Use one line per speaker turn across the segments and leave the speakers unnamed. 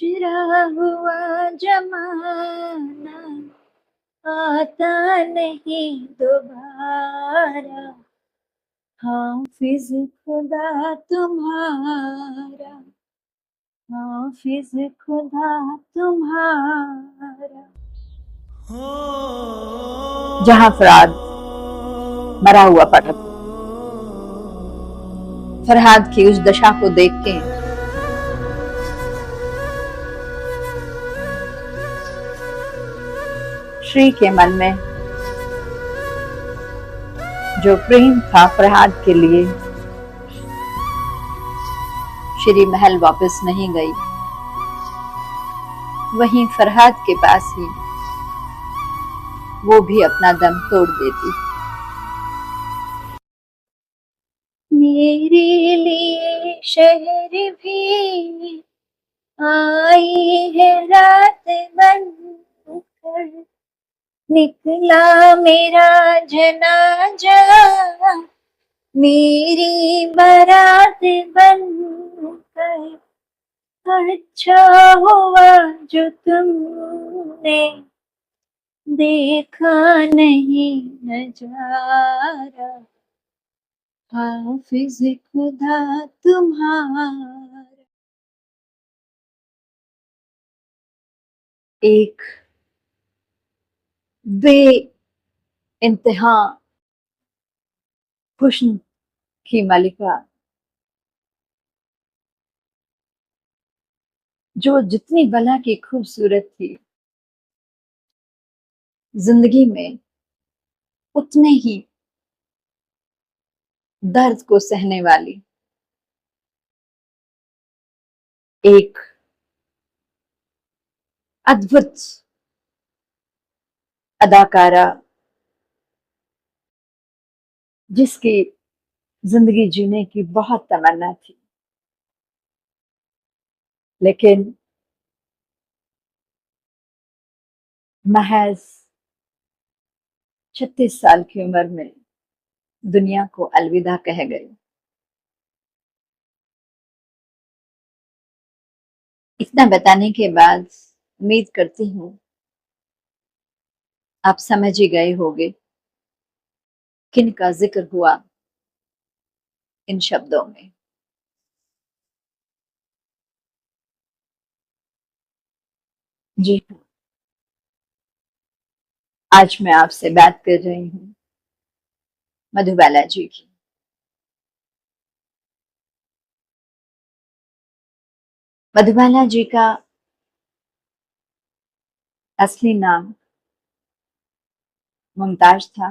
गुजरा हुआ जमाना आता नहीं दोबारा। हाफिज खुदा तुम्हारा, हाफिज खुदा तुम्हारा। जहां फरहाद मरा हुआ पड़ा, फरहाद की उस दशा को देख के श्री के मन में जो प्रेम था फरहाद के लिए, श्री महल वापस नहीं गई, वहीं फरहाद के पास ही वो भी अपना दम तोड़ देती। मेरे लिए शहर भी आई है रात बनकर, निकला मेरा जनाजा मेरी बारात बनकर। अच्छा हुआ जो तुमने देखा नहीं नजारा, हाफिज खुदा तुम्हारा। एक बे इंतहा हुस्न की मलिका, जो जितनी बला की खूबसूरत थी, जिंदगी में उतने ही दर्द को सहने वाली एक अद्भुत अदाकारा, जिसकी जिंदगी जीने की बहुत तमन्ना थी, लेकिन महज 36 साल की उम्र में दुनिया को अलविदा कह गई। इतना बताने के बाद उम्मीद करती हूँ आप समझ ही गए होंगे किन का जिक्र हुआ इन शब्दों में। जी हाँ, आज मैं आपसे बात कर रही हूँ मधुबाला जी की। मधुबाला जी का असली नाम मुमताज था।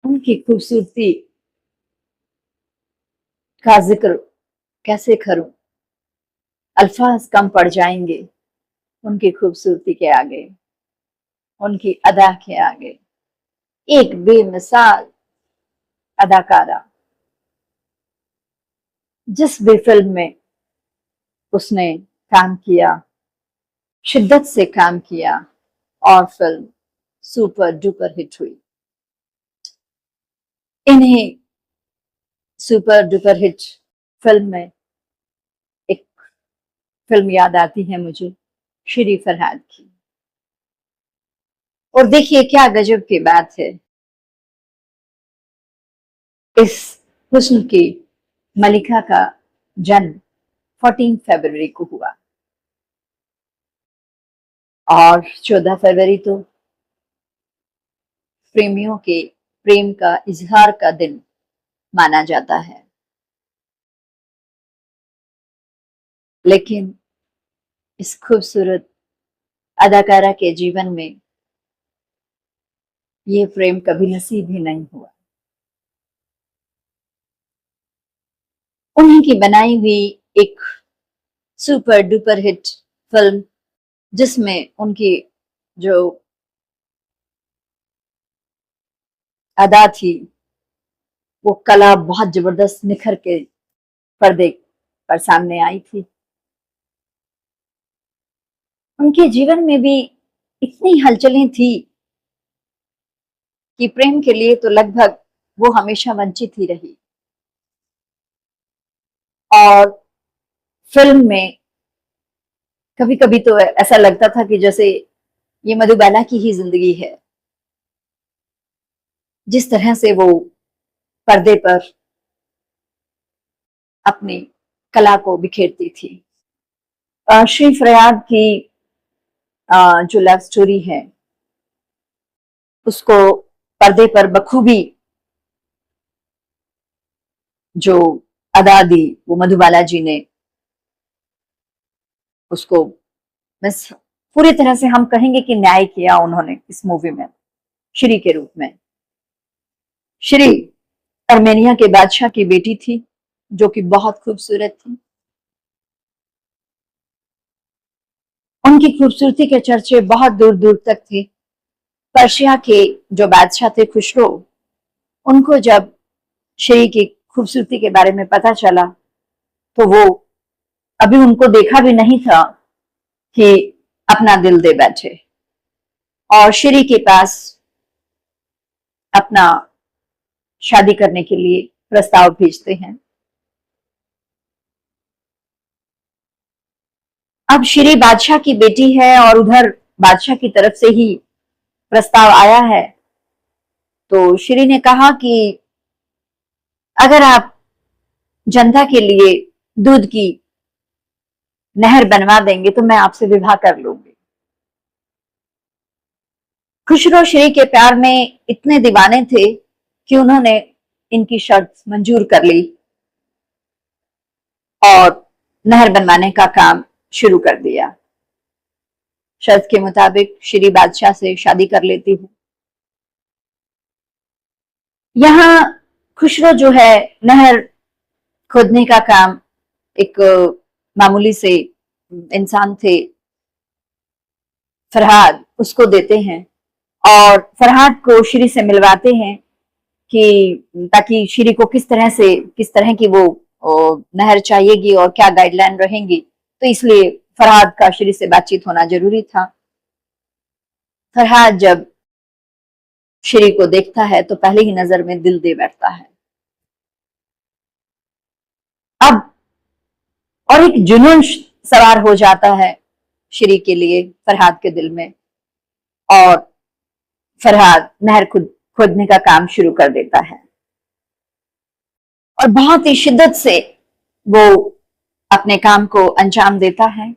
उनकी खूबसूरती का जिक्र कैसे करूं, अल्फाज कम पड़ जाएंगे उनकी खूबसूरती के आगे, उनकी अदा के आगे। एक बेमिसाल अदाकारा, जिस भी फिल्म में उसने काम किया, शिद्दत से काम किया और फिल्म सुपर डुपर हिट हुई। इन्हीं सुपर डुपर हिट फिल्म में एक फिल्म याद आती है मुझे, श्री फरहाद की। और देखिए क्या गजब की बात है, इस हुस्न की मलिका का जन्म 14 फरवरी को हुआ और 14 फरवरी तो प्रेमियों के प्रेम का इजहार का दिन माना जाता है। लेकिन इस खूबसूरत अदाकारा के जीवन में ये प्रेम कभी नसीब ही नहीं हुआ। उन्हीं की बनाई हुई एक सुपर डुपर हिट फिल्म, जिसमें उनकी जो अदा थी, वो कला बहुत जबरदस्त निखर के पर्दे पर सामने आई थी। उनके जीवन में भी इतनी हलचलें थी कि प्रेम के लिए तो लगभग वो हमेशा वंचित ही रही। और फिल्म में कभी कभी तो ऐसा लगता था कि जैसे ये मधुबाला की ही जिंदगी है, जिस तरह से वो पर्दे पर अपनी कला को बिखेरती थी। श्री फरियाद की जो लव स्टोरी है उसको पर्दे पर बखूबी जो अदा दी वो मधुबाला जी ने उसको बस पूरी तरह से हम कहेंगे कि न्याय किया उन्होंने इस मूवी में श्री के रूप में। श्री अर्मेनिया के बादशाह की बेटी थी जो कि बहुत खूबसूरत थी। उनकी खूबसूरती के चर्चे बहुत दूर दूर तक थे। पर्शिया के जो बादशाह थे खुसरो, उनको जब श्री की खूबसूरती के बारे में पता चला तो वो अभी उनको देखा भी नहीं था कि अपना दिल दे बैठे और श्री के पास अपना शादी करने के लिए प्रस्ताव भेजते हैं। अब श्री बादशाह की बेटी है और उधर बादशाह की तरफ से ही प्रस्ताव आया है, तो श्री ने कहा कि अगर आप जनता के लिए दूध की नहर बनवा देंगे तो मैं आपसे विवाह कर लूंगी। खुसरो श्री के प्यार में इतने दीवाने थे कि उन्होंने इनकी शर्त मंजूर कर ली और नहर बनवाने का काम शुरू कर दिया। शर्त के मुताबिक श्री बादशाह से शादी कर लेती हूँ। यहाँ खुसरो जो है नहर खोदने का काम एक मामूली से इंसान थे फरहाद, उसको देते हैं और फरहाद को श्री से मिलवाते हैं कि ताकि श्री को किस तरह की वो नहर चाहिएगी और क्या गाइडलाइन रहेंगी, तो इसलिए फरहाद का श्री से बातचीत होना जरूरी था। फरहाद जब श्री को देखता है तो पहले ही नजर में दिल दे बैठता है। अब और एक जुनून सवार हो जाता है श्री के लिए फरहाद के दिल में और फरहाद नहर खोदने का काम शुरू कर देता है और बहुत ही शिद्दत से वो अपने काम को अंजाम देता है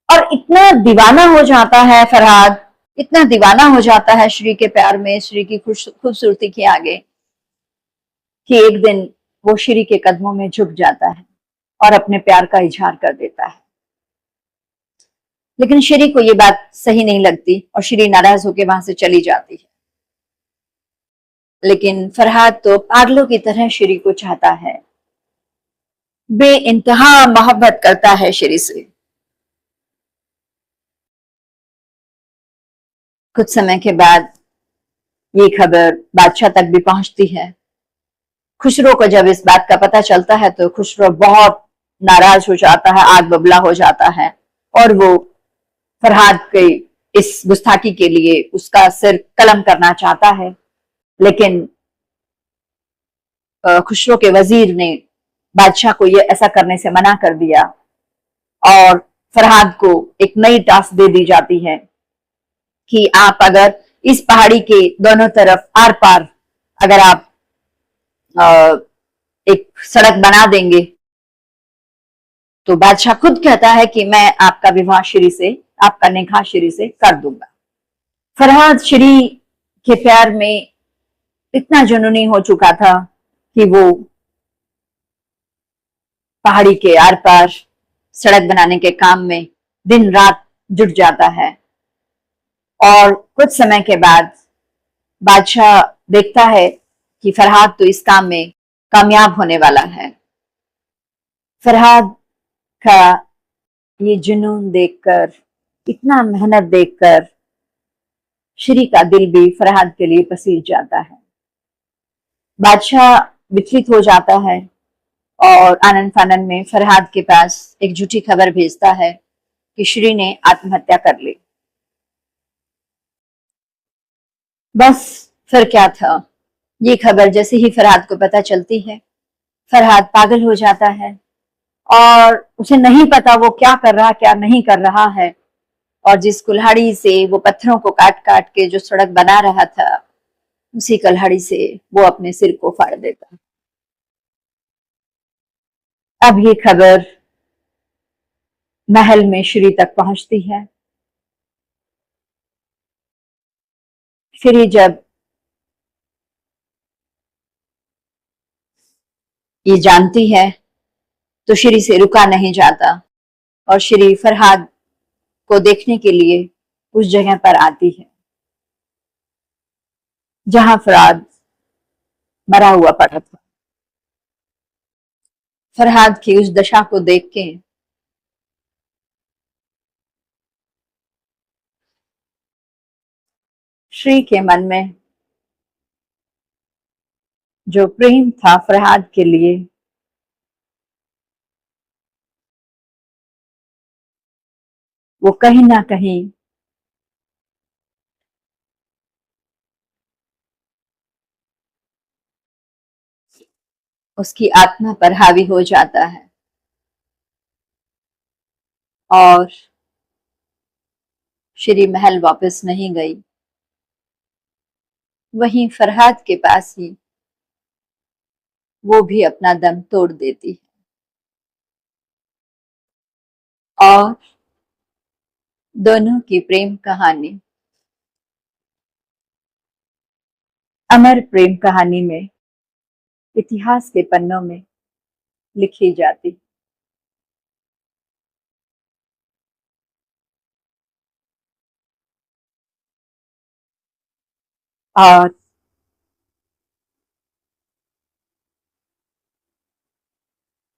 और इतना दीवाना हो जाता है फरहाद, इतना दीवाना हो जाता है श्री के प्यार में, श्री की खूबसूरती के आगे, कि एक दिन वो श्री के कदमों में झुक जाता है और अपने प्यार का इजहार कर देता है। लेकिन श्री को ये बात सही नहीं लगती और श्री नाराज होकर वहां से चली जाती है। लेकिन फरहाद तो पागलों की तरह श्री को चाहता है, बेइंतहा मोहब्बत करता है श्री से। कुछ समय के बाद ये खबर बादशाह तक भी पहुंचती है। खुसरो को जब इस बात का पता चलता है तो खुसरो बहुत नाराज हो जाता है, आग बबला हो जाता है और वो फरहाद के इस गुस्ताखी के लिए उसका सिर कलम करना चाहता है। लेकिन खुसरो के वजीर ने बादशाह को ये ऐसा करने से मना कर दिया और फरहाद को एक नई टास्क दे दी जाती है कि आप अगर इस पहाड़ी के दोनों तरफ आर पार अगर आप एक सड़क बना देंगे तो बादशाह खुद कहता है कि मैं आपका विवाह श्री से, आपका निकाह श्री से कर दूंगा। फरहाद श्री के प्यार में इतना जुनूनी हो चुका था कि वो पहाड़ी के आर पार सड़क बनाने के काम में दिन रात जुट जाता है और कुछ समय के बाद बादशाह देखता है कि फरहाद तो इस काम में कामयाब होने वाला है। फरहाद का ये जुनून देखकर, इतना मेहनत देखकर श्री का दिल भी फरहाद के लिए पसीज जाता है। बादशाह विचलित हो जाता है और आनन फानन में फरहाद के पास एक झूठी खबर भेजता है कि श्री ने आत्महत्या कर ली। बस फिर क्या था, ये खबर जैसे ही फरहाद को पता चलती है फरहाद पागल हो जाता है और उसे नहीं पता वो क्या कर रहा क्या नहीं कर रहा है। और जिस कुल्हाड़ी से वो पत्थरों को काट काट के जो सड़क बना रहा था, उसी कुल्हाड़ी से वो अपने सिर को फाड़ देता। अब ये खबर महल में श्री तक पहुंचती है। श्री जब ये जानती है तो श्री से रुका नहीं जाता और श्री फरहाद को देखने के लिए उस जगह पर आती है जहां फरहाद मरा हुआ पड़ा था। फरहाद की उस दशा को देख के श्री के मन में जो प्रेम था फरहाद के लिए, वो कहीं ना कहीं उसकी आत्मा पर हावी हो जाता है और श्री महल वापस नहीं गई। वहीं फरहाद के पास ही वो भी अपना दम तोड़ देती है। और दोनों की प्रेम कहानी अमर प्रेम कहानी में इतिहास के पन्नों में लिखी जाती। और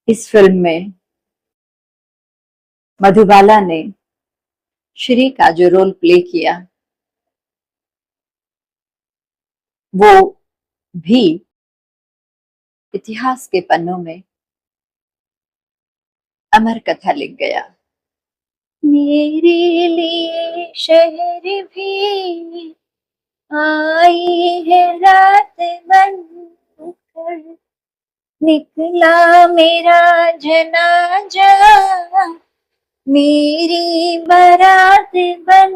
इस फिल्म में मधुबाला ने श्री का जो रोल प्ले किया, वो भी इतिहास के पन्नों में अमर कथा लिख गया। मेरे लिए शहर भी आई है रात बन कर, निकला मेरा जनाजा मेरी बारात बन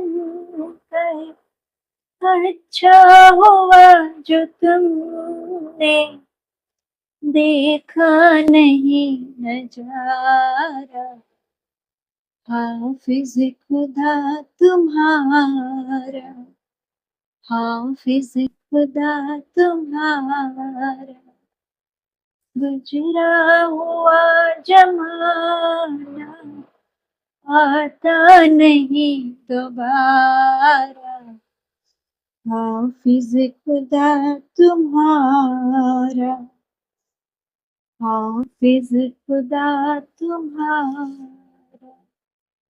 कर। अच्छा हुआ जो तुमने देखा नहीं नजारा, हाफिज खुदा तुम्हारा, हाफिज खुदा तुम्हारा, गुजरा हुआ जमाना आता नहीं दोबारा, हाफिज खुदा तुम्हारा, हाफिज खुदा तुम्हारा।